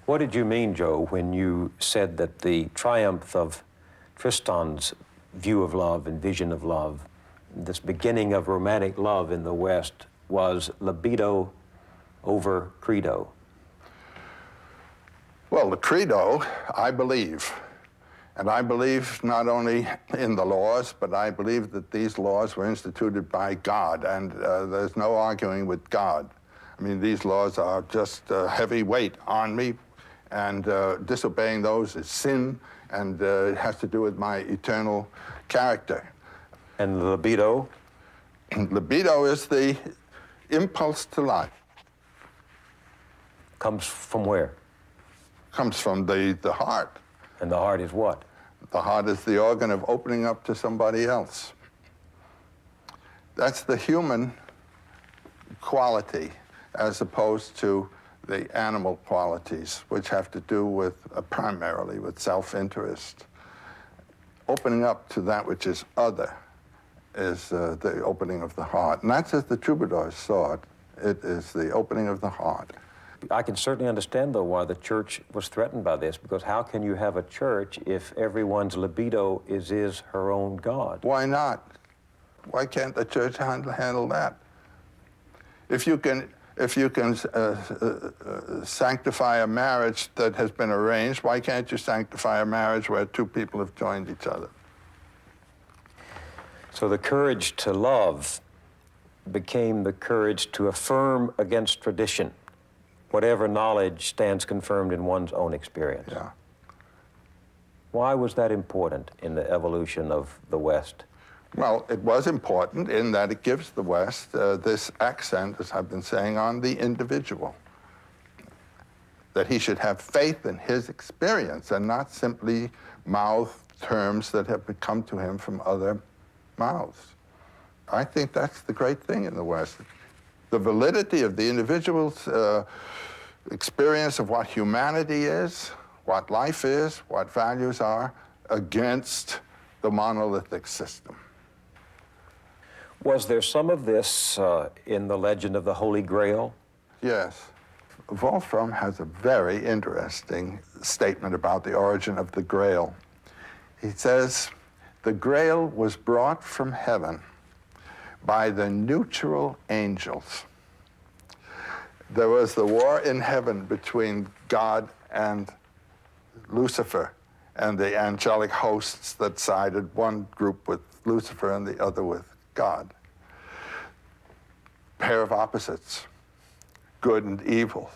What did you mean, Joe, when you said that the triumph of Tristan's view of love and vision of love, this beginning of romantic love in the West, was libido over credo? Well, the credo, I believe, and I believe not only in the laws, but I believe that these laws were instituted by God, and there's no arguing with God. I mean, these laws are just a heavy weight on me, and disobeying those is sin, and it has to do with my eternal character. And the libido? Libido is the impulse to life. Comes from where? Comes from the heart. And the heart is what? The heart is the organ of opening up to somebody else. That's the human quality, as opposed to the animal qualities, which have to do with, primarily with self-interest. Opening up to that which is other is the opening of the heart. And that's as the troubadours saw it. It is the opening of the heart. I can certainly understand, though, why the church was threatened by this, because how can you have a church if everyone's libido is her own God? Why not? Why can't the church handle that? If you can sanctify a marriage that has been arranged, why can't you sanctify a marriage where two people have joined each other? So the courage to love became the courage to affirm against tradition, whatever knowledge stands confirmed in one's own experience. Yeah. Why was that important in the evolution of the West? Well, it was important in that it gives the West this accent, as I've been saying, on the individual. That he should have faith in his experience and not simply mouth terms that have come to him from other mouths. I think that's the great thing in the West. The validity of the individual's experience of what humanity is, what life is, what values are, against the monolithic system. Was there some of this in the legend of the Holy Grail? Yes. Wolfram has a very interesting statement about the origin of the Grail. He says, the Grail was brought from heaven by the neutral angels. There was the war in heaven between God and Lucifer and the angelic hosts that sided, one group with Lucifer and the other with God. Pair of opposites, good and evil,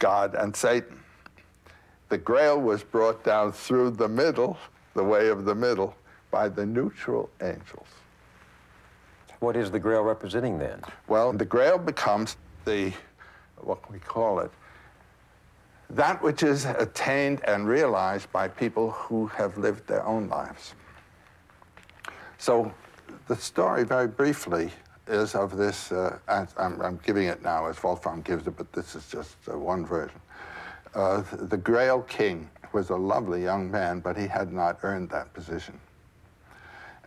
God and Satan. The Grail was brought down through the middle, the way of the middle, by the neutral angels. What is the Grail representing then? Well, the Grail becomes the, what can we call it? That which is attained and realized by people who have lived their own lives. So the story, very briefly, is of this, I'm giving it now as Wolfram gives it, but this is just one version. The Grail King was a lovely young man, but he had not earned that position.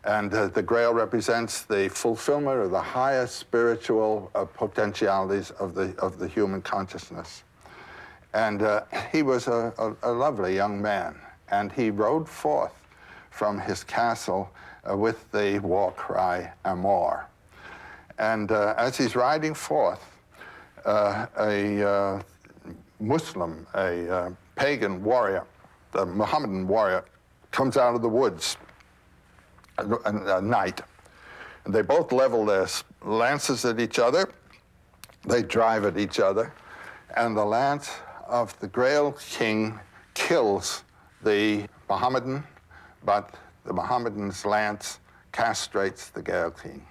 And the Grail represents the fulfillment of the highest spiritual potentialities of the human consciousness. And he was a lovely young man, and he rode forth from his castle with the war cry, Amor. And as he's riding forth, a Muslim, a pagan warrior, the Mohammedan warrior, comes out of the woods, a knight. And they both level their lances at each other. They drive at each other. And the lance of the Grail King kills the Mohammedan, but the Mohammedan's lance castrates the Grail King.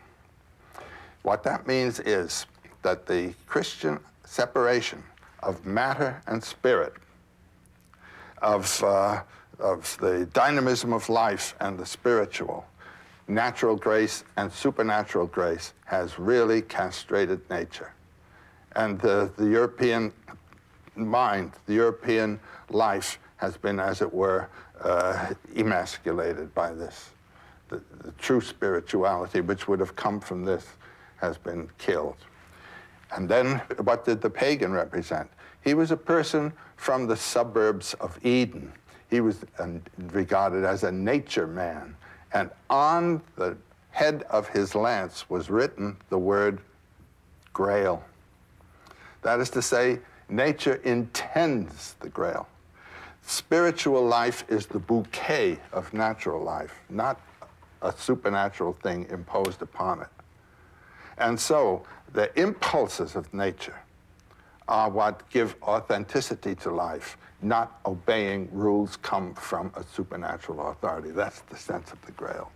What that means is that the Christian separation of matter and spirit, of the dynamism of life and the spiritual, natural grace and supernatural grace, has really castrated nature. And the European mind, the European life has been, as it were, emasculated by this. The true spirituality, which would have come from this, has been killed. And then what did the pagan represent? He was a person from the suburbs of Eden. He was regarded as a nature man. And on the head of his lance was written the word Grail. That is to say, nature intends the Grail. Spiritual life is the bouquet of natural life, not a supernatural thing imposed upon it. And so the impulses of nature are what give authenticity to life, not obeying rules come from a supernatural authority. That's the sense of the Grail.